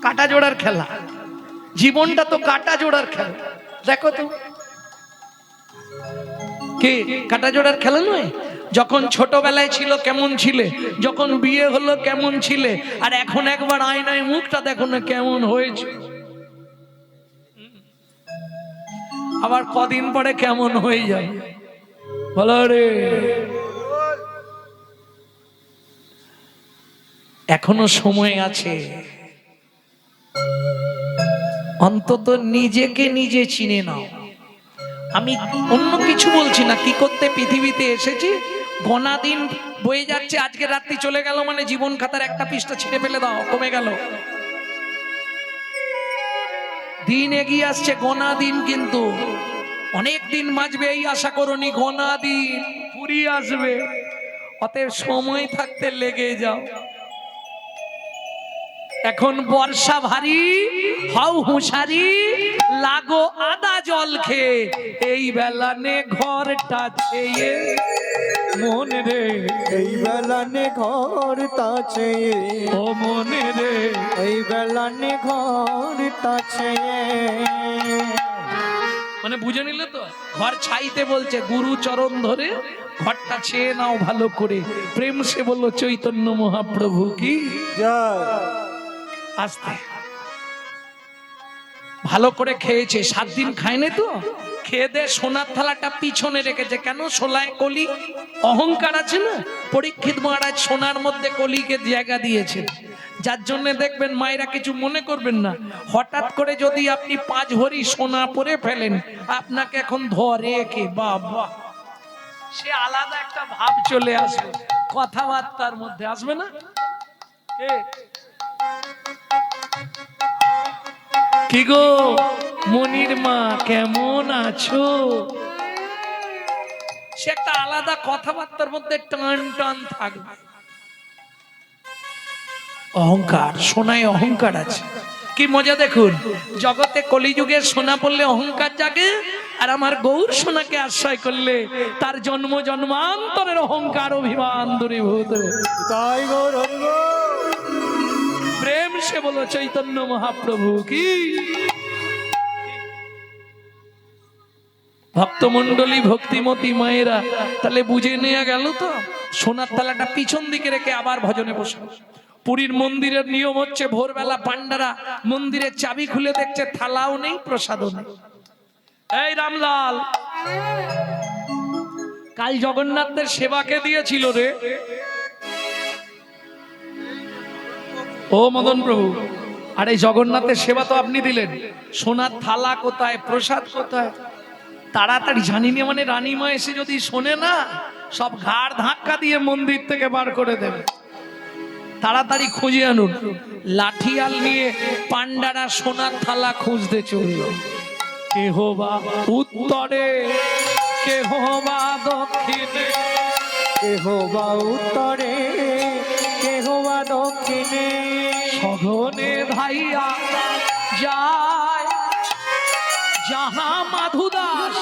কাটা জোড়ার খেলা, জীবনটা তো কাটা জোড়ার খেলা। দেখো তো কে কাটা জোড়ার খেলা নয়? যখন ছোটবেলায় ছিল কেমন ছিলে, যখন বিয়ে হলো কেমন ছিলে, আর এখন একবার আয়নায় মুখটা দেখো না কেমন হয়েছে, আবার কদিন পরে কেমন হয়ে যায় বলো রে। এখনো সময় আছে, অন্তত নিজেকে নিজে চিনে নাও। আমি অন্য কিছু বলছি না, কি করতে পৃথিবীতে এসেছি, গোনা দিন বয়ে যাচ্ছে, আজকে রাত্রি চলে গেল মানে জীবন খাতার একটা পৃষ্ঠা ছিঁড়ে ফেলে দাও, কমে গেল। দিন এগিয়ে আসছে, গোনা দিন, কিন্তু অনেক দিন বাঁচবে এই আশা করনি, গোনা দিন ফুরিয়ে আসবে। অতএব সময় থাকতে লেগে যাও। এখন বর্ষা ভারী, হাউ হুঁশারি, লাগো আদা জল খেয়ে, এই বেলা নে ঘরটা ছেয়ে মন রে, এই বেলানে ঘরটা ছেয়ে ও মনে রে। এই বেলানে ঘরটা ছেয়ে। মানে বুঝে নিলে তো, ঘর ছাইতে বলছে, গুরু চরণ ধরে ঘরটা ছেয়ে নাও ভালো করে। প্রেম সে বললো চৈতন্য মহাপ্রভু কি জয়। আসতে ভালো করে খেয়েছে, 7 দিন খায়নি তো, খেয়ে দে সোনার থালাটা পিছনে রেখেছে। কেন? সোলায় কলি, অহংকার আছে না। পরীক্ষিত মহারাজ সোনার মধ্যে কলিকে জায়গা দিয়েছে, যার জন্য দেখবেন মায়েরা কিছু মনে করবেন না, হঠাৎ করে যদি আপনি 5 ভরি সোনা পরে ফেলেন, আপনাকে এখন ধরে কে? বাবা, সে আলাদা একটা ভাব চলে আসবে, কথাবার্তার মধ্যে আসবে না। কি গো মনির মা, কেমন আছো? সে একটা আলাদা কথাবার্তার মধ্যে টান টান থাকবে। অহংকার, সোনায় অহংকার আছে। কি মজা দেখুন, জগতে কলিযুগের সোনা পড়লে অহংকার জাগে, আর আমার গৌর সোনাকে আশ্রয় করলে তার জন্ম জন্মান্তরের অহংকার অভিমান দূরীভূত। তাই গৌর হরি গো। প্রেম সে বলো চৈতন্য মহাপ্রভু কি। ভক্তমন্ডলী, ভক্তিমতী মায়েরা, তাহলে বুঝে নেওয়া গেল তো, সোনার থালাটা পিছন দিকে রেখে আবার ভজনে বসে। পুরীর মন্দিরের নিয়ম হচ্ছে, ভোরবেলা পান্ডারা মন্দিরের চাবি খুলে দেখছে থালাও নেই, প্রসাদও নেই। এই রামলাল, কাল জগন্নাথদের সেবাকে দিয়েছিল রে? ও মদন প্রভু, আর এই জগন্নাথের সেবা তো আপনি দিলেন, সোনার থালা কোথায়, প্রসাদ কোথায়? তাড়াতাড়ি জানিনি, মানে রানীমা এসে যদি শোনে না, সব ঘাড় ধাক্কা দিয়ে মন্দির থেকে বার করে দেবে। তাড়াতাড়ি খুঁজে আনুন। লাঠিয়াল নিয়ে পান্ডারা সোনার থালা খুঁজতে চলল। কেহ বা উত্তরে, কেহ বা দক্ষিণে, কেহ বা উত্তরে, কেহ বা দক্ষিণে, সঘনে ধাইয়া যায় যাহা মাধুদাস,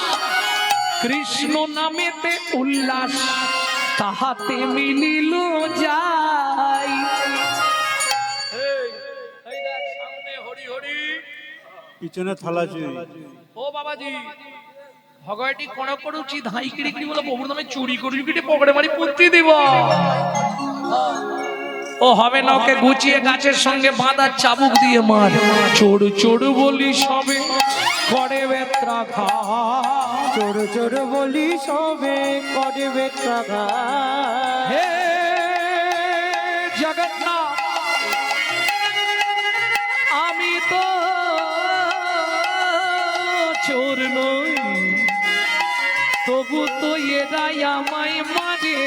কৃষ্ণ নামেতে উল্লাস, তাহাতে মিলিল যাই। পিছনে থালা চুরি। ও বাবাজি, ভগবানটি কোন করুচি ধাই কিড়ি কিড়ি বলে প্রভুর নামে চুরি করি কিড়ি পকেটে মারি পুঁতি দিব। ও হবে না, ওকে গুছিয়ে গাছের সঙ্গে বাঁধা চাবুক দিয়ে মার। চোর চোর বলি সবে করে বেত্রা খা, চোর চোর বলি সবে করে বেত্রাঘা। হে জগন্নাথ, আমি তো চোর নই, তবু তো এরাই আমায় মারে।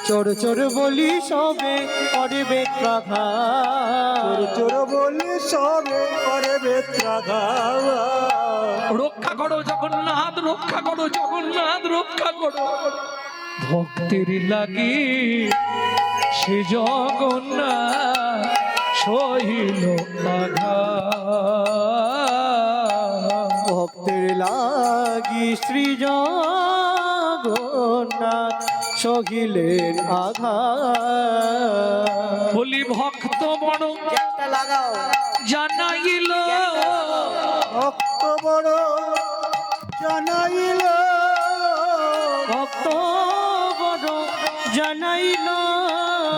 চোর চোর বলি সবে করে বেত্রাঘা, চোর চোর বলি সবে করে বেত্রাঘা। রক্ষা করো জগন্নাথ, রক্ষা করো জগন্নাথ, রক্ষা করো। ভক্তের লাগি সে জগন্নাথ সহিল আঘাত। ভক্তের লাগি শ্রী জগন্নাথ সহিলেন আঘাত। বলি ভক্ত বড় একটা লাগাও, জানাইল, ভক্ত বড় জানাইল, ভক্ত বড় জানাইল,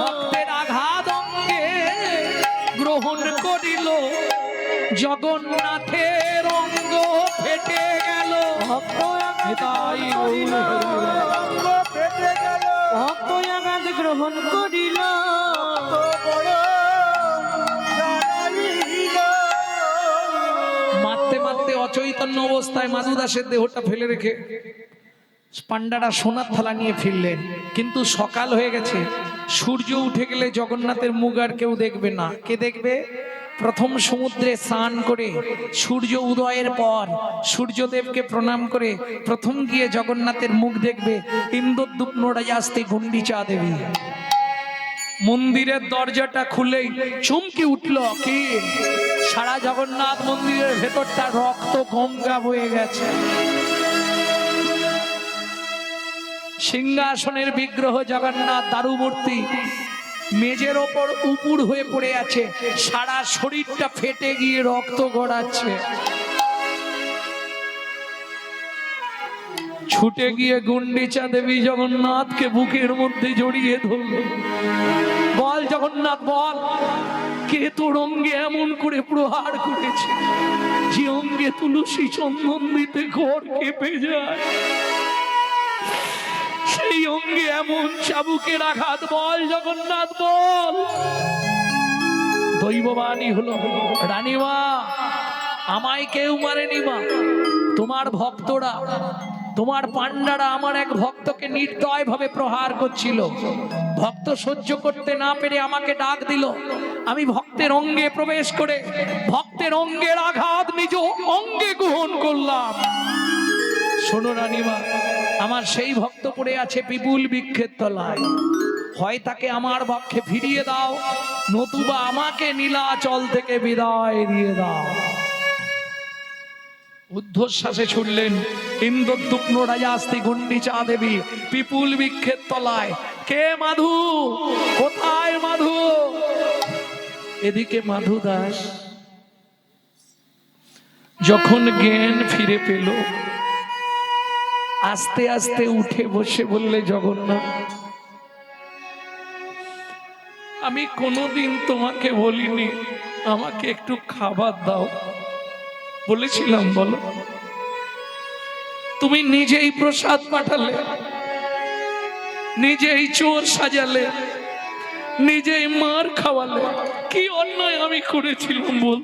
ভক্তের আঘাত অঙ্গে গ্রহণ করিল, জগন্নাথের অঙ্গ ফেটে গেল। ভক্ত তাই অঙ্গ ফেটে গেল, ভক্ত আঘাত গ্রহণ করিল, মারতে মারতে অচৈতন্য অবস্থায় মাধু দাসের দেহটা ফেলে রেখে পান্ডারা সোনার থালা নিয়ে ফিরলেন। কিন্তু সকাল হয়ে গেছে, সূর্য উঠে গেলে জগন্নাথের মুখ আর কেউ দেখবে না। কে দেখবে? প্রথম সমুদ্রে স্নান করে সূর্য উদয়ের পর সূর্যদেবকে প্রণাম করে প্রথম গিয়ে জগন্নাথের মুখ দেখবে ইন্দ্রদ্যুম্ন রাজাস্তি গুন্ডিচা দেবী। মন্দিরের দরজাটা খুলেই চমকে উঠল, কি সারা জগন্নাথ মন্দিরের ভেতরটা রক্ত গঙ্গা বয়ে গেছে। সিংহাসনের বিগ্রহ জগন্নাথ দারুমূর্তি মেজের ওপর উপুড় হয়ে পড়ে আছে, সারা শরীরটা ফেটে গিয়ে রক্ত গড়াচ্ছে। ছুটে গিয়ে গুন্ডিচা দেবী জগন্নাথকে বুকের মধ্যে জড়িয়ে ধরল। বল জগন্নাথ বল, কে তোর অঙ্গে এমন করে প্রহার করেছে যে অঙ্গে তুলসী চন্দন দিতে ঘর কেঁপে যায়? সেই অঙ্গে এমন চাবুকের আঘাত, বল জগন্নাথ বল। দৈববাণী হলো, রানীমা আমায় কেউ মারেনি মা, তোমার ভক্তরা, তোমার পান্ডারা আমার এক ভক্তকে নির্দয় ভাবে প্রহার করছিল। ভক্ত সহ্য করতে না পেরে আমাকে ডাক দিল, আমি ভক্তের অঙ্গে প্রবেশ করে ভক্তের অঙ্গের আঘাত নিজ অঙ্গে গ্রহণ করলাম। শোনো রানীমা, আমার সেই ভক্ত পড়ে আছে পিপুল বৃক্ষের তলায়, হয় তাকে আমার পক্ষে ফিরিয়ে দাও, নতুবা আমাকে নীলাচল থেকে বিদায় দিয়ে দাও। ঊর্ধ্বশ্বাসে ছুটলেন ইন্দ্রদ্যুম্ন রাজাস্তি গুন্ডিচা দেবী পিপুল বৃক্ষের তলায়। কে মাধু? কোথায় মাধু? এদিকে মাধু দাস যখন জ্ঞান ফিরে পেল, আস্তে আস্তে উঠে বসে বললে, জগন্নাথ আমি কোনোদিন তোমাকে বলিনি আমাকে একটু খাবার দাও। বলেছিলাম বলো? তুমি নিজেই প্রসাদ পাঠালে, নিজেই চোর সাজালে, নিজেই মার খাওয়ালে। কি অন্যায় আমি করেছিলাম বল?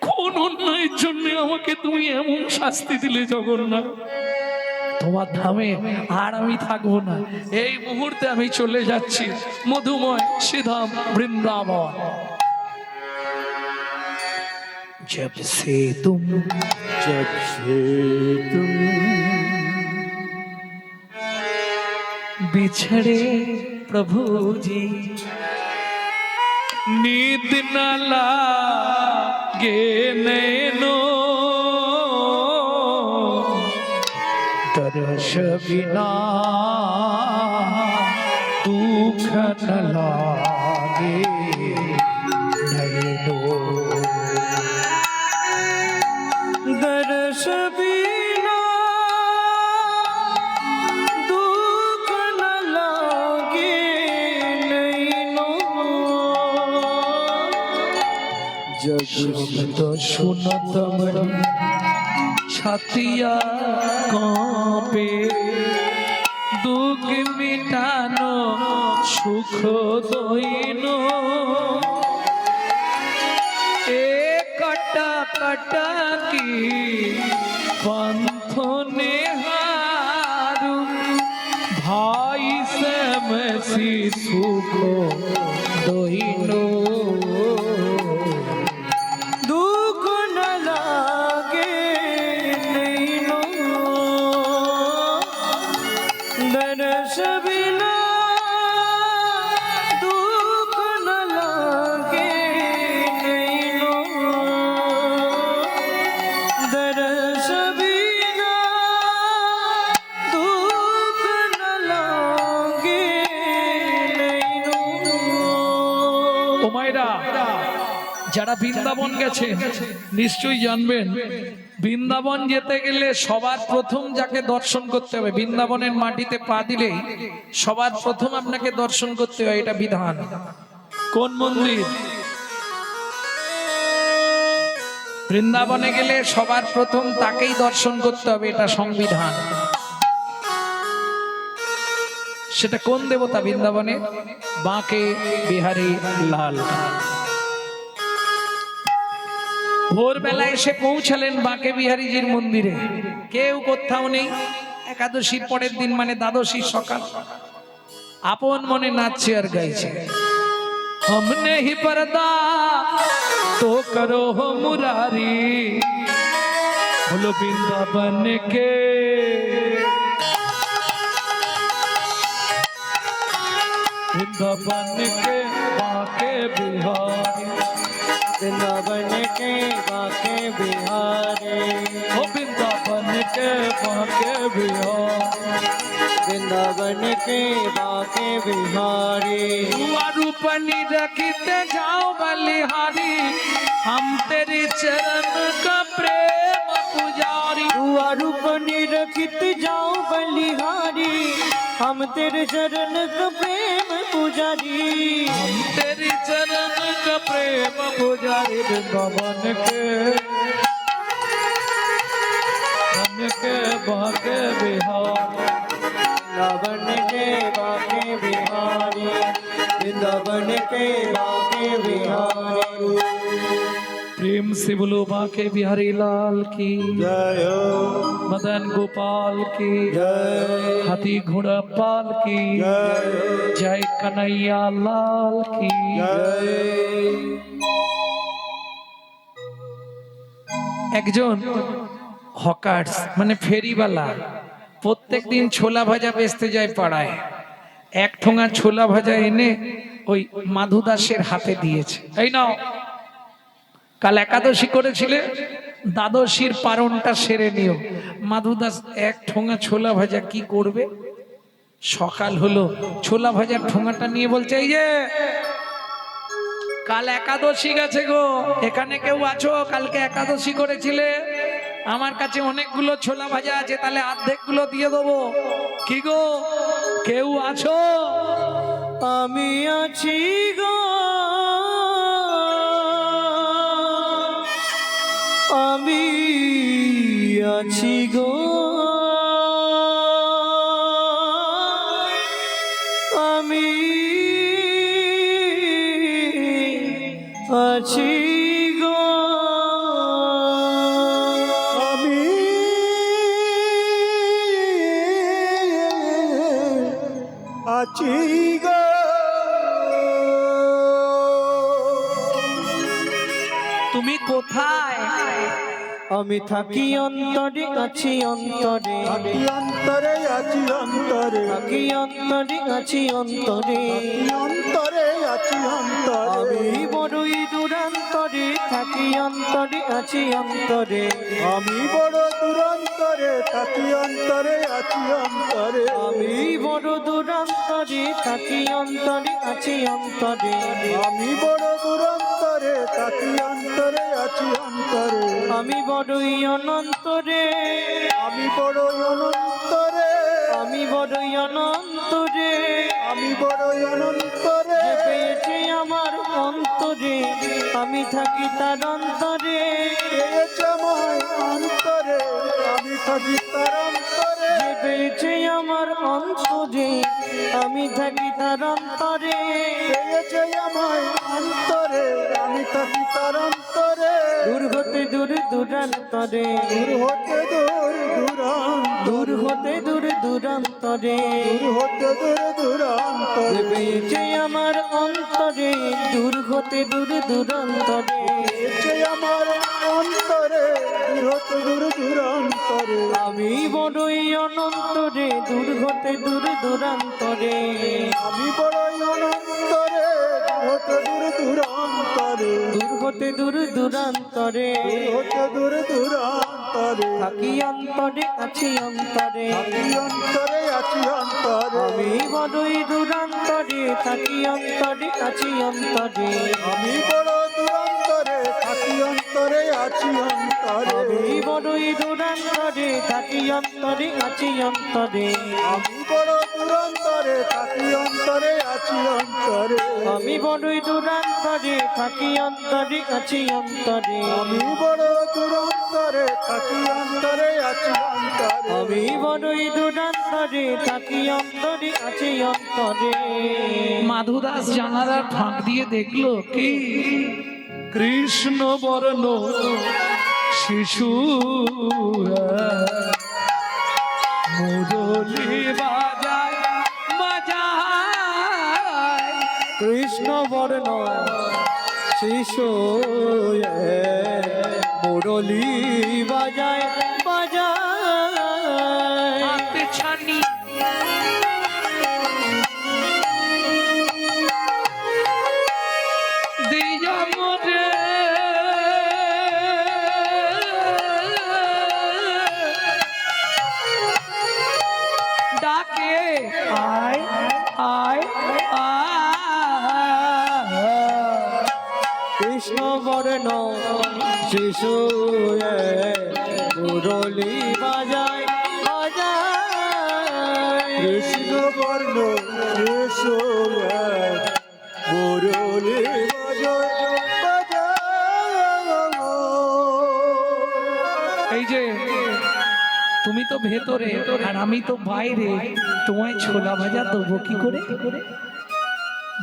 কোন অন্যায়ের জন্য আমাকে তুমি এমন শাস্তি দিলে জগন্নাথ? তোমার ধামে আর আমি থাকবো না, এই মুহূর্তে আমি চলে যাচ্ছি মধুময় শ্রীধাম বৃন্দাবন। जब से तुम बिछड़े प्रभु जी, नींद न लागे नैनों, दर्श बिना दुख न लागे नैनों, दर्श बिना दुख न लागे नैनों, जब तो सुनत मरी छातिया कांपे, दुख मिटानो सुख दइनो, कटा कटा की पंथ नेहारू, भाई समसी सुख दइनो, दुख न लागे नैनों, दर्श बिना दुख न लागे नैनों, दर्श बिना दुख न लागे ও মায়েরা, যারা বৃন্দাবন গেছেন নিশ্চয়ই জানবেন, বৃন্দাবন যেতে গেলে সবার প্রথম যাকে দর্শন করতে হবে, বৃন্দাবনের মাটিতে পা দিলেই সবার প্রথম আপনাকে দর্শন করতে হয়, এটা বিধান। কোন মন্দির? বৃন্দাবনে গেলে সবার প্রথম তাকেই দর্শন করতে হবে, এটা সংবিধান। সেটা কোন দেবতা? বৃন্দাবনে বাঁকে বিহারী লাল। ভোরবেলায় এসে পৌঁছালেন বাঁকে বিহারীজির মন্দিরে, কেউ কোথাও নেই। একাদশীর পরের দিন মানে দ্বাদশীর সকাল, আপন মনে নাচছে আর গাইছে, हमने ही पर्दा तो करो हो मुरारी, बोलो वृंदावन के वृंदावन के बाके बिहारी, वृंदावन के बाके बिहारी, ओ वृंदावन के बाके बिहारी, वृंदावन के बाके बिहारी। रूपनी रखते जाओ बलिहारी, हम तेरे चरण का प्रेम पुजारी। रूपनी रखित जाओ बलिहारी, हम तेरे चरण का प्रेम पुजारी, हम तेरे चरण का प्रेम पुजारी। वृंदावन के मन के बाके बिहारी, वृंदावन के बाके बिहारी, वृंदावन के बाके बिहारी। प्रेम से बोलो बाके बिहारी लाल की जय हो, मदन गोपाल की जय, हाथी घोड़ा पाल की जय, जय कन्हैया लाल की। जय। একজন হকার্স মানে ফেরিওয়ালা প্রত্যেক দিন ছোলা ভাজা বেচতে যায় পাড়ায়। এক ঠোঙা ছোলা ভাজা এনে ওই মাধু দাসের হাতে দিয়েছে, এই নাও, কাল একাদশী করেছিলে, দ্বাদশীর পারণটা সেরে নিও। মাধু দাস এক ঠোঙা ছোলা ভাজা কি করবে? সকাল হলো, ছোলা ভাজার ঠোঙাটা নিয়ে বলছে, এই যে কাল একাদশী গেছে গো, এখানে কেউ আছো? কালকে একাদশী করেছিলে, আমার কাছে অনেকগুলো ছোলা ভাজা আছে, তাহলে অর্ধেক গুলো দিয়ে দেবো, কি গো কেউ আছো? আমি আছি গো, আমি আছি গো, আমি আছি গো, আমি আছি গো। তুমি কোথায়? আমি থাকি অন্তরে, আছি অন্তরে, থাকি অন্তরে আছি অন্তরে, থাকি অন্তরে, আছি অন্তরে, অন্তরে আছি অন্তরে, আমি বড়ই দূরান্তরে, থাকি অন্তরে, আছি অন্তরে, আমি বড় দূরান্তরে, থাকি অন্তরে আছি অন্তরে, আমি বড় দূরান্তরে, থাকি অন্তরে, আছি অন্তরে, আমি বড় দূরান্তরে, থাকি অন্তরে আছি অন্তরে, আমি বড়ই অনন্তরে, আমি বড় অনন্তরে, আমি বড়ই অনন্তরে, আমি বড় অনন্তরে, যে পেয়েছে আমার অন্তরে, আমি থাকি তার অন্তরে, পেয়েছে আমার অন্তরে, আমি থাকি তার অন্তরে, যে পেয়েছে আমার অন্তরে, আমি থাকি তার অন্তরে, পেয়েছে আমার অন্তরে, আমি থাকি তার অন্তরে, দূর হতে দূর দূরান্তরে, দূর হতে দূর দূরান্ত, দূর হতে দূর দূরান্তরে, দূর হতে দূর দূরান্তরে, যে পেয়েছে আমার অন্তরে, দূর হতে দূর দূরান্তরে, পেয়েছে আমার অন্তরে, দূর হতে দূর দূরান্তরে, আমি বড়ই অনন্তরে, দূর হতে দূর দূরান্তরে, আমি বড় অনন্তরে, দূর হতে দূর দূরান্তরে, দূর হতে দূর দূরান্তরে, দূর হতে দূর দূরান্তরে, থাকি অন্তরে, আছি অন্তরে, থাকি অন্তরে আছি অন্তরে আমি বড়ই দূরান্তরে থাকি অন্তরে আছি অন্তরে আমি বড় দূরান্তরে থাকি অন্তরে আছি অন্তরে আমি বড়ই দূরান্তরে থাকি অন্তরে আছি অন্তরে আমি বড় দূরান্তরে থাকি অন্তরে আছি অন্তরে আমি বড়ই দূরান্তরে থাকি অন্তরে আছি অন্তরে আমি বড় দূরান্তরে থাকি অন্তরে আছি অন্তরে আমি বড়ই দূরান্তরে থাকি অন্তরে আছি অন্তরে মাধুদাস জানালার ফাঁক দিয়ে দেখলো কি কৃষ্ণ বর্ণ শিশু মুরলি বাজায় বাজায় কৃষ্ণ বর্ণ শিশু মুরলি বাজায় বাজায় হাতে ছানি দিয়া মোরে ডাকে আয় আয় আয় কৃষ্ণ বর্ণ শিশু মুরলি বাজায় বাজায় কৃষ্ণ বর্ণ কৃষ্ণ মুরলি বাজায় বাজায় এই যে তুমি তো ভেতরে আর আমি তো বাইরে, তোমায় ছোলা ভাজা দেবো কি করে?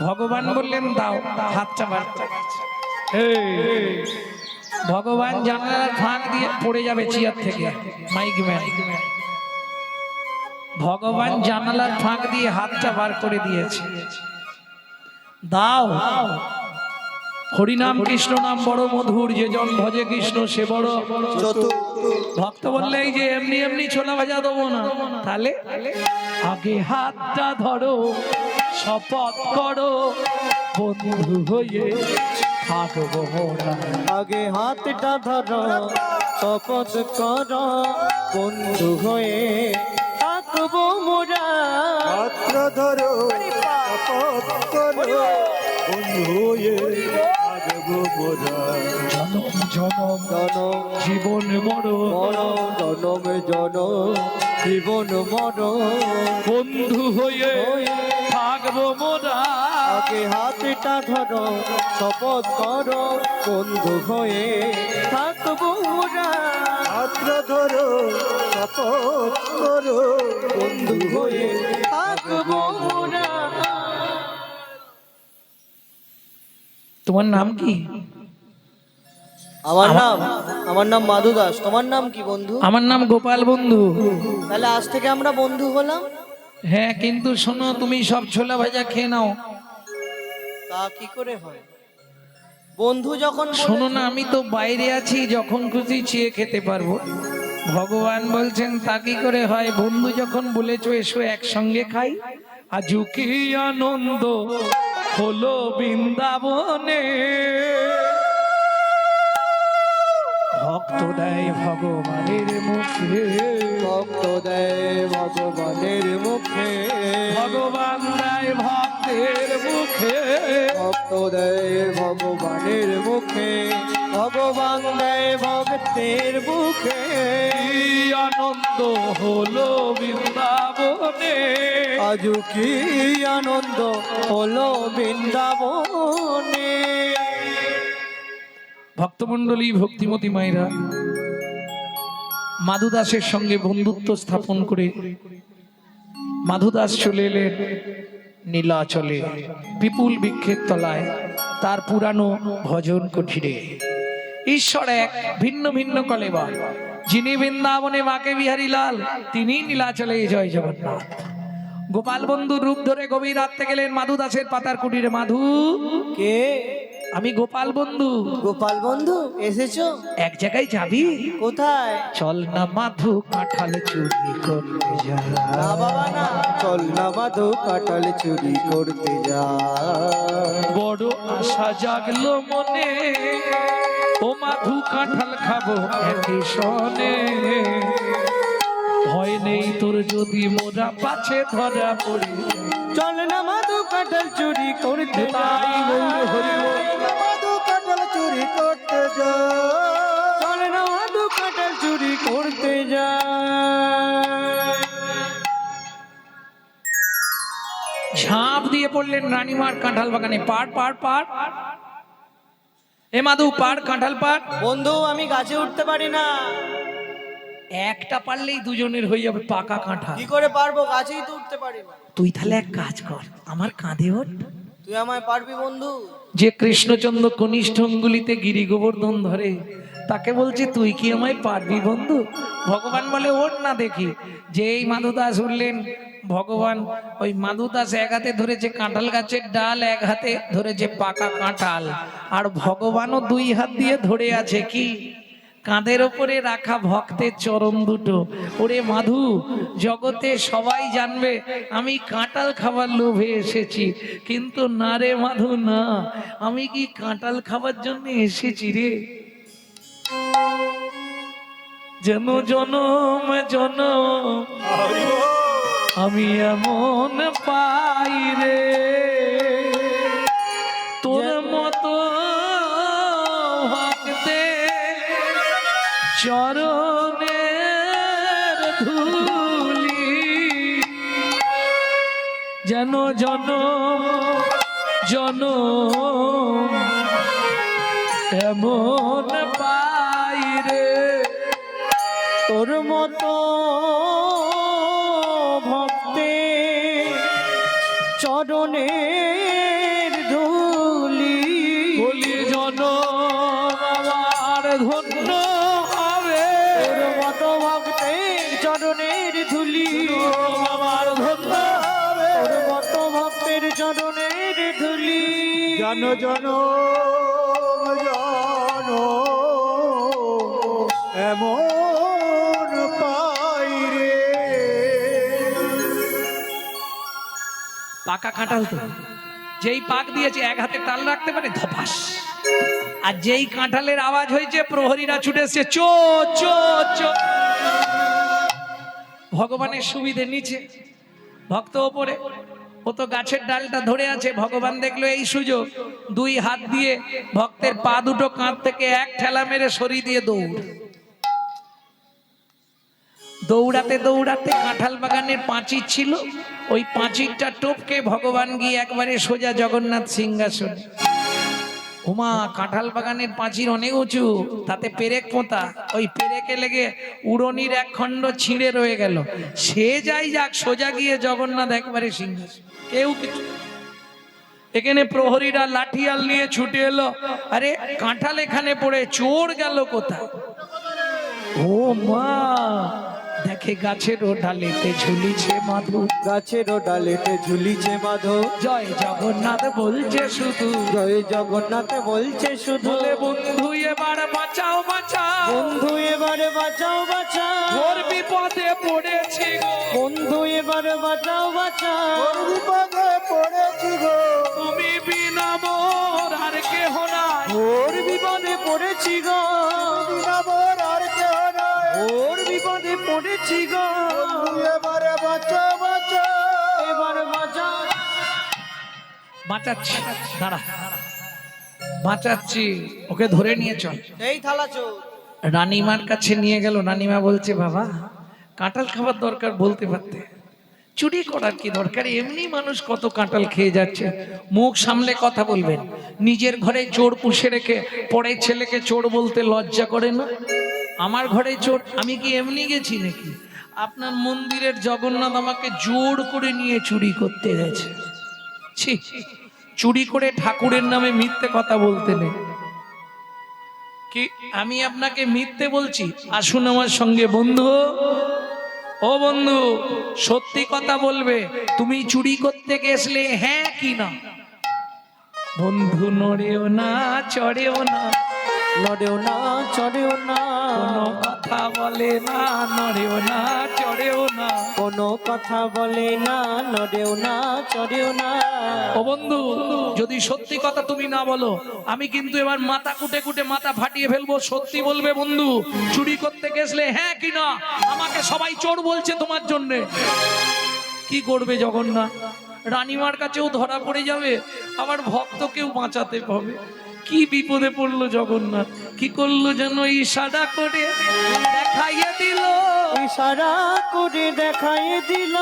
ভগবান বললেন দাও, হাতটা বার ভগবান জানালার ফাঁক দিয়ে পড়ে যাবে চেয়ার থেকে মাইক ম্যান। ভগবান জানালার ফাঁক দিয়ে হাতটা বার করে দিয়েছে, দাও। হরিনাম কৃষ্ণ নাম বড় মধুর, যে জন ভজে কৃষ্ণ সে বড় চতুর ভক্ত বললে এই যে এমনি এমনি ছোলা ভাজা দেবো না, তাহলে আগে হাতটা ধরো, শপথ করো, বন্ধু হয়ে থাকবো মোরা। আগে হাতটা ধরো, শপথ করো, বন্ধু হয়ে থাকবো মোরা। পাত্র ধরো শপথ করো, বন্ধু হয়ে থাকবো মোরা। জনম জনম জনম জীবন বড় মরণ, জনম জনম জীবন মরণ, বন্ধু হয়ে থাকবো মোরা। আগে হাতটা ধরো, শপথ করো, বন্ধু হয়ে থাকবো মোরা। পাত্র ধরো শপথ করো, বন্ধু হয়ে থাকবো মোরা। তোমার নাম কি? আমার নাম মাধু দাস। তোমার নাম কি বন্ধু? আমার নাম গোপাল বন্ধু। তাহলে আজ থেকে আমরা বন্ধু হলাম। হ্যাঁ, কিন্তু শোনো, তুমি সব ছোলা ভাজা খেয়ে নাও। তা কি করে হয়? বন্ধু যখন শোনো না, আমি তো বাইরে আছি, যখন খুশি চেয়ে খেতে পারবো। ভগবান বলছেন তা কি করে হয়? বন্ধু যখন বলেছো এসো একসঙ্গে খাই, আজু কি আনন্দ হলো বৃন্দাবনে। ভক্ত দেয় ভগবানের মুখে, ভক্ত দেয় ভগবানের মুখে, ভগবান দেয় ভক্তের মুখে, ভক্ত দেয় ভগবানের মুখে, ভগবান দেয় ভক্তের মুখে। কি আনন্দ হলো বৃন্দাবনে। আজু কি আনন্দ হলো বৃন্দাবনে। ভক্তমণ্ডলী, ভক্তিমতী মায়েরা, মাধুদাসের সঙ্গে বন্ধুত্ব স্থাপন করে মাধুদাস চলে এলেন নীলাচলে, বিপুল বৃক্ষের তলায়, তার পুরানো ভজন কুঠিরে। ঈশ্বর এক, ভিন্ন ভিন্ন কলেবর। যিনি বৃন্দাবনে মাকে বিহারী লাল, তিনি নীলাচলে জয় জগন্নাথ। গোপাল বন্ধুর রূপ ধরে গভীর রাত্রে গেলেন মাধুদাসের পাতার কুটিরে। মাধু, কে? আমি গোপাল বন্ধু। গোপাল বন্ধু এসেছো? এক জায়গায় যাবি? কোথায়? চল না মাধু, কাঁঠাল চুরি করতে যা। না বাবা না, চল না মাধু, কাঁঠাল চুরি করতে যা। বড় আশা জাগলো মনে, ও মাধু কাঁঠাল খাবো একই সনে। ভয় নেই তোর যদি মোরা পাছে ধরা পড়ে চল না মাধু কাঁঠাল চুরি করতে তাই গৌর হরি বল। মধু কাঁঠাল চুরি করতে যায় চল না মাধু কাঁঠাল চুরি করতে যায় ঝাঁপ দিয়ে পড়লেন রানীমার কাঁঠাল বাগানে। পাড় পাড় পাড়, এ মাধু পাড়, কাঁঠাল পাড়। বন্ধু আমি গাছে উঠতে পারি না। একটা পারলেই দুজনের হয়ে যাবে পাকা কাঁঠাল। কি করে পারবো, গাছেই তো উঠতে পারি না। তুই তাহলে এক কাজ কর, আমার কাঁধে ওঠ। তুই আমায় পারবি বন্ধু? যে কৃষ্ণচন্দ্র কনিষ্ঠ অঙ্গুলিতে গিরি গোবর্ধন ধরে তাকে বলছে তুই কি আমায় পারবি বন্ধু? ভগবান বলে ওঠ না দেখি। যেই মাধুদাস উঠলেন, ভগবান ওই মাধুদাস এক হাতে ধরেছে কাঁঠাল গাছের ডাল, এক হাতে ধরেছে পাকা কাঁঠাল, আর ভগবানও দুই হাত দিয়ে ধরে আছে কি কাঁধের ওপরে রাখা ভক্তের চরণ দুটো। ওরে মাধু, জগতে সবাই জানবে আমি কাঁঠাল খাবার লোভে এসেছি, কিন্তু না রে মাধু না, আমি কি কাঁঠাল খাবার জন্য এসেছি রে। যেন জনম জনম আমি এমন পাই রে, তোর মতো ভক্তে চরণের ধুলি, যেন জনম জনম এমন পাই রে, তোর মতো ভক্তে চরণের ধুলি, বলি জনম আমার ধন্য হবে, তোর মতো ভক্তের চরণের ধুলি আমার ধন্য হবে, তোর মতো ভক্তের চরণের ধুলি। জন জন জন এমন পাই রে। পাকা কাঁঠাল তো যেই পাক দিয়েছে এক হাতে তাল রাখতে পারে ধপাস, আর যেই কাঁঠালের আওয়াজ হয়েছে প্রহরীরা ছুটে এসছে চো চো চো। ভগবানের সুবিধে নিচে, ভক্ত ওপরে, ও তো গাছের ডালটা ধরে আছে। ভগবান দেখলো এই সুযোগ, দুই হাত দিয়ে ভক্তের পা দুটো কাঁধ থেকে এক ঠেলা মেরে সরিয়ে দিয়ে দৌড়। দৌড়াতে দৌড়াতে কাঁঠাল বাগানের পাঁচির ছিল, ওই পাঁচিরটা টপকে ভগবান গিয়ে একবারে সোজা জগন্নাথ সিংহাসনে। ওমা, কাঁঠাল বাগানের পাঁচির অনেক উঁচু, তাতে পেরেক পোঁতা, ওই পেরেকে লেগে উড়নির এক খণ্ড ছিঁড়ে রয়ে গেল। সে যাই যাক, সোজা গিয়ে জগন্নাথ একবারে সিংহাসন, কেউ কিছু। এখানে প্রহরীরা লাঠিয়াল নিয়ে ছুটে এলো, আরে কাঁঠাল এখানে পড়ে, চোর গেল কোথায়? ও মা, দেখে গাছের ডালেতে ঝুলিছে মাধু, গাছের ডালেতে ঝুলিছে মাধু, জয় জগন্নাথ বলছে শুধু, জয় জগন্নাথ বলছে শুধু। বলে বন্ধু এবার বাঁচাও বাঁচাও, বন্ধু এবারে বাঁচাও বাঁচাও, ওর বিপদে পড়েছি গো, বন্ধু এবারে বাঁচাও বাঁচাও, বিপদে পড়েছি গো, তুমি বিনা মোর আর কেহ নাই, ওর বিপদে পড়েছি গো, আমার আর কেহ নাই, ওর বিপদে পড়েছি গো, এবারে বাঁচা বাঁচা, এবার বাঁচাও। বাঁচাচ্ছি, দাঁড়া বাঁচাচ্ছি, ওকে ধরে নিয়ে চল। এই থালা চোর। রানীমার কাছে নিয়ে গেল। রানীমা বলছে বাবা, কাঁঠাল খাবার দরকার বলতে পারতে, চুরি করার কি দরকার? এমনি মানুষ কত কাঁঠাল খেয়ে যাচ্ছে, মুখ সামলে কথা বলবেন। নিজের ঘরে চোর পুষে রেখে পরের ছেলেকে চোর বলতে লজ্জা করে না? আমার ঘরে চোর, আমি কি এমনি গেছি নাকি? আপনার মন্দিরের জগন্নাথ আমাকে জোর করে নিয়ে চুরি করতে গেছে। ছি, চুরি করে ঠাকুরের নামে মিথ্যে কথা বলতে নেই। কি আমি আপনাকে মিথ্যে বলছি? আসুন আমার সঙ্গে বন্ধু। ও বন্ধু, সত্যি কথা বলবে, তুমি চুরি করতে গেছলে হ্যাঁ কি না? বন্ধু নড়েও না, চড়েও না, নড়েও না চড়েও না, কোনো কথা বলে না, নড়েও না চড়েও না। কোনো কথা বলে না, নড়েও না চড়েও না। ও বন্ধু, যদি সত্যি কথা তুমি না বলো, আমি কিন্তু এবার মাথা কুটে কুটে মাথা ফাটিয়ে ফেলবো। সত্যি বলবে বন্ধু, চুরি করতে গেছলে হ্যাঁ কি না? আমাকে সবাই চোর বলছে তোমার জন্য। কি করবে জগন্নাথ? রানীমার কাছেও ধরা পড়ে যাবে, আবার ভক্তকেও বাঁচাতে হবে। কি বিপদে পড়লো জগন্নাথ। কি করলো যেন ইশারা করে দেখাইয়ে দিল, ইশারা করে দেখাইয়ে দিল,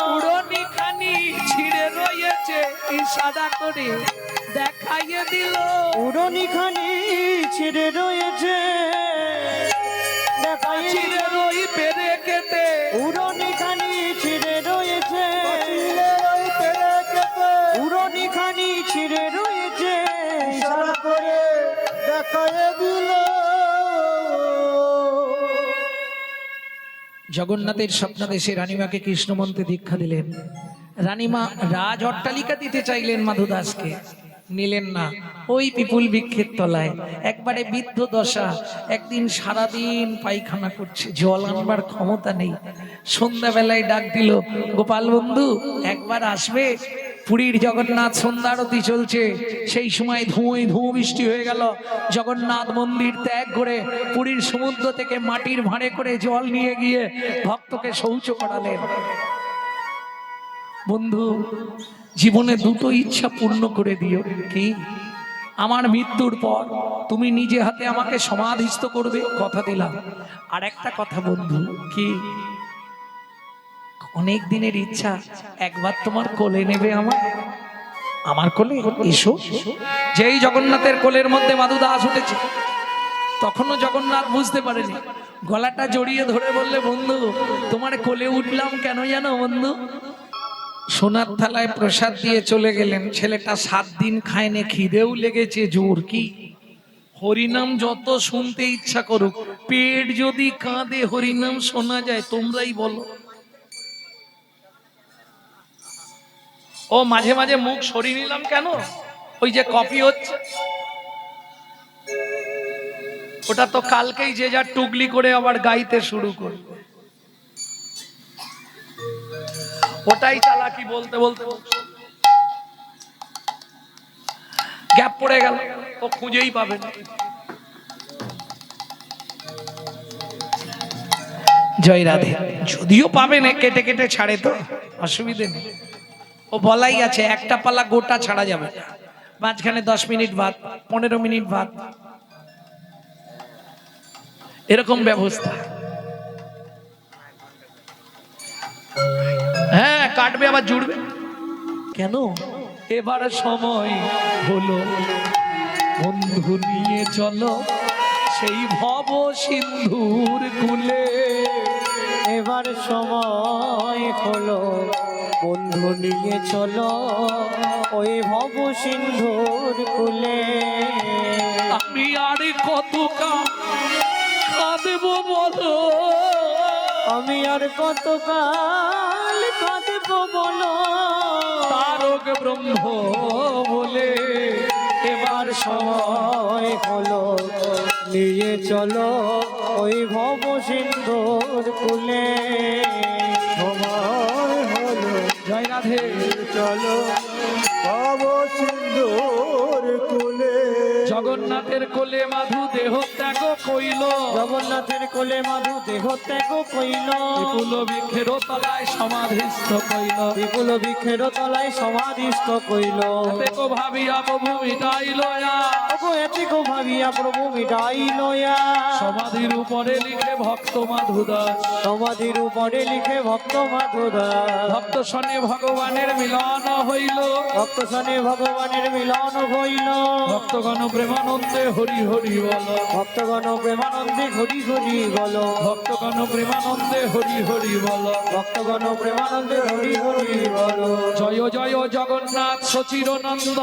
পুরনি খানি ছিঁড়ে রয়েছে। ইশারা করে দেখাইয়ে দিল, উড়নিখানি ছিঁড়ে রয়েছে, দেখাইয়ে দিল। ছিঁড়ে রই পেরে কেটে, উড়নিখানি ছিঁড়ে রয়েছে, চিলের পেরে কেটে উড়নিখানি ছিঁড়ে রয়েছে। ইশারা করে দেখাইয়ে দিল। জগন্নাথের স্বপ্নাদেশে রানীমাকে কৃষ্ণ মন্ত্রে দীক্ষা দিলেন। রানীমা রাজ অট্টালিকা দিতে চাইলেন মাধুদাসকে, নিলেন না। ওই পিপুল বৃক্ষের তলায় একবারে বৃদ্ধ দশা, একদিন সারাদিন পায়খানা করছে, জল আনবার ক্ষমতা নেই। সন্ধ্যাবেলায় ডাক দিল, গোপাল বন্ধু একবার আসবে? পুরীর জগন্নাথ সন্ধ্যা আরতি চলছে, সেই সময় ধুঁয়োয় ধুঁ বৃষ্টি হয়ে গেল। জগন্নাথ মন্দির ত্যাগ করে পুরীর সমুদ্র থেকে মাটির ভাঁড়ে করে জল নিয়ে গিয়ে ভক্তকে শৌচ করালেন। বন্ধু, জীবনে দুটো ইচ্ছা পূর্ণ করে দিও। কি? আমার মৃত্যুর পর তুমি নিজে হাতে আমাকে সমাধিস্থ করবে, কথা দিলাম। আর একটা কথা বন্ধু, কি? অনেক দিনের ইচ্ছা, একবার তোমার কোলে নেবে আমার কোলে এসো। যেই জগন্নাথের কোলের মধ্যে মাধুদাস উঠেছে, তখনও জগন্নাথ বুঝতে পারেনি। গলাটা জড়িয়ে ধরে বললে, বন্ধু তোমার কোলে উঠলাম কেন জানো বন্ধু? সোনার থালায় প্রসাদ দিয়ে চলে গেলেন। ছেলেটা 7 দিন খায়নি, খিদেও লেগেছে জোর। কি? হরিনাম যত শুনতে ইচ্ছা করুক, পেট যদি কাঁদে হরিনাম শোনা যায়? তোমরাই বলো। ও মাঝে মাঝে মুখ সরিয়ে নিলাম কেন? ওই যে কপি হচ্ছে, ওটা তো কালকেই যে যা টুকলি করে আবার গাইতে শুরু করবে। ওটাই চালাকি। বলতে বলতে গ্যাপ পড়ে গেল, ও খুঁজেই পাবে না। জয় রাধে। যদিও পাবে না, কেটে কেটে ছাড়ে তো, অসুবিধে নেই। ও বলাই আছে একটা পালা গোটা ছাড়া যাবে না, মাঝখানে 10 মিনিট ভাত, 15 মিনিট ভাত, এরকম ব্যবস্থা। হ্যাঁ, কাটবে আবার জুড়বে কেন? এবার সময় হলো, বন্ধু নিয়ে চলো সেই ভব সিন্ধুর কূলে। এবার সময় হলো, বন্ধু নিয়ে চলো ওই ভব সিন্ধুর কূলে। আমি আর কত কাঁদবো বলো, আমি আর কতকাল কাঁদবো বলো, তারক ব্রহ্ম বলে। এবার সময় হলো, নিয়ে চলো ওই ভব সিন্ধুর কূলে। সময় হলো, জয় রাধে। চলো ভব সিন্ধুর কূলে। জগন্নাথের কোলে মাধু দেহ ত্যাগ কইল, জগন্নাথের কোলে মাধু দেহ ত্যাগ কইল, বিপুল বৃক্ষের তলায় সমাধিস্থ কইল। বিপুল বৃক্ষের তলায় সমাধিস্থ কইল। দেখো ভাবিয়া প্রভু মিটাইল, ওগো এতিকো ভাবিয়া প্রভু মিটাইল। সমাধির উপরে লিখে ভক্ত মাধুদাস, সমাধির উপরে লিখে ভক্ত মাধুদাস। ভক্ত সনে ভগবানের মিলন হইল, ভক্ত সনে ভগবানের মিলন হইল। ভক্তগণ প্রেমানন্দে হরি হরি বল, ভক্তগণ প্রেমানন্দে হরি হরি বল, ভক্তগণ প্রেমানন্দে হরি হরি বল, ভক্তগণ প্রেমানন্দে হরি হরি বল। জয় জয় জগন্নাথ সচির নন্দন,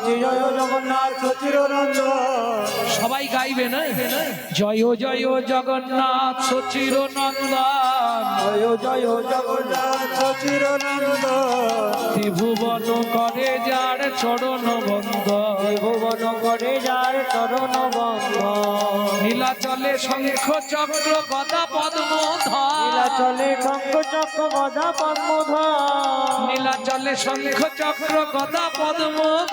জয় জগন্নাথ সচির নন্দন। সবাই গাইবে না? জয় জয় জগন্নাথ সচির নন্দন, জয় জয় জগন্নাথ চিরনন্দন। ত্রিভুবন করে যার চরণ বন্দন, ভুবন করে যার চরণ বন্ধ, নীলাচলে শঙ্খ চক্র গদা পদ্মধর, নীলাচলে শঙ্খ চক্র গদা পদ্মধর, নীলাচলে শঙ্খ চক্র গদা পদ্মধর,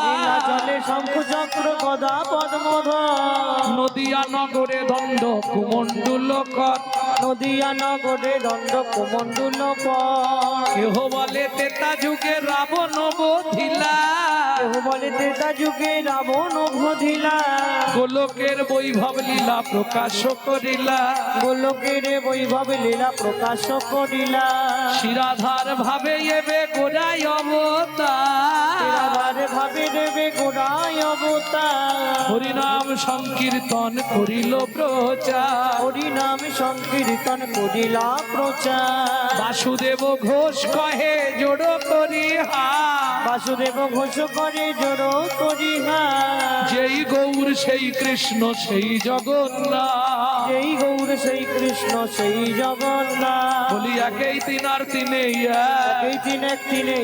নীলাচলে শঙ্খ চক্র গদা পদ্মধর, নদিয়া নগরে দণ্ড কুমণ্ডুল কর, নদিয়া নগরে দণ্ড কুমণ্ডুল পর, কেহ বলে তেতা যুগে রাবণ বধিলা, কেহ বলে ত্রেতা যুগে রাবণ বধিলা, গোলকের বৈভব লীলা প্রকাশ করিলা, গোলকের বৈভব লীলা প্রকাশ করিলা, শিরাধার ভাবে এবে গোড়াই অবতার, আবার ভাবে দেবে গোড়ায় অবতার, হরিনাম সংকীর্তন করিল প্রচার, হরিনাম সংকীর্তন করিলা প্রচার, বাসুদেব ঘোষ কহে জোড় করি হা, বাসুদেব ঘোষ করে জড়ো করিহা, যেই গৌর সেই কৃষ্ণ সেই জগন্নাথ, যেই গৌর সেই কৃষ্ণ সেই জগন্নাথ, বলি একেই তিন আর তিনে এই তিন এক তিনে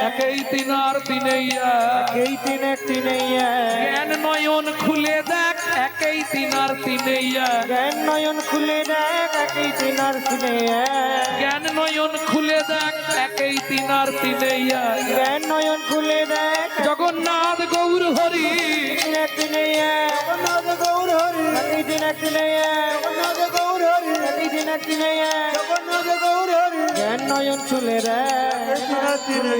একেই তিন আর তিনে এই তিন এক তিনে জ্ঞান নয়ন খুলে দেখ একেই তিন আর তিনে জ্ঞান নয়ন খুলে দেখ একই তিন আর তিনে জ্ঞান নয়ন খুলে দেখ একেই তিন আর তিনে জ্ঞান নয়ন খুলে দেখ জগন্নাথ গৌর হরি তিন এক তিনে জগন্নাথ গৌর হরি, একই তিন এক তিনে জগন্নাথ গৌর হরি, একই তিন এক তিনে জগন্নাথ গৌর হরি। জ্ঞান নয়ন খুলে দেখ তিনে